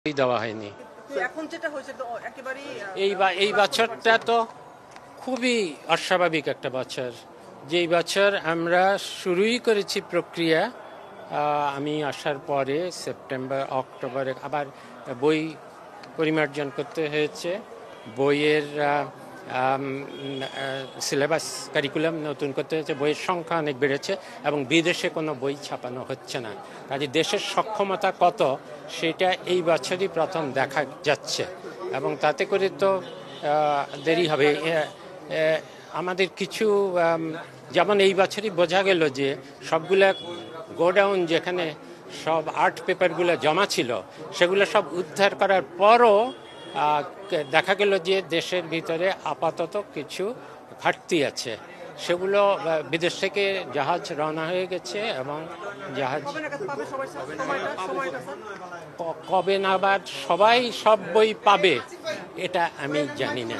দেওয়া হয়নি। এখন যেটা হয়েছে তো একেবারেই এই বছরটা তো খুবই অস্বাভাবিক একটা বছর। যেই বছর আমরা শুরুই করেছি প্রক্রিয়া, আমি আসার পরে সেপ্টেম্বর অক্টোবরে আবার বই পরিমার্জন করতে হয়েছে, বইয়ের সিলেবাস কারিকুলাম নতুন করতে হয়েছে, বইয়ের সংখ্যা অনেক বেড়েছে এবং বিদেশে কোনো বই ছাপানো হচ্ছে না। কাজে দেশের সক্ষমতা কত সেটা এই বছরই প্রথম দেখা যাচ্ছে এবং তাতে করে তো দেরি হবে। আমাদের কিছু যেমন এই বছরই বোঝা গেল যে সবগুলা গোডাউন যেখানে সব আর্ট পেপারগুলো জমা ছিল সেগুলো সব উদ্ধার করার পরও দেখা গেল যে দেশের ভিতরে আপাতত কিছু ঘাটতি আছে। সেগুলো বিদেশ থেকে জাহাজ রওনা হয়ে গেছে এবং জাহাজ কবে নাগাদ সবাই সব বই পাবে এটা আমি জানি না।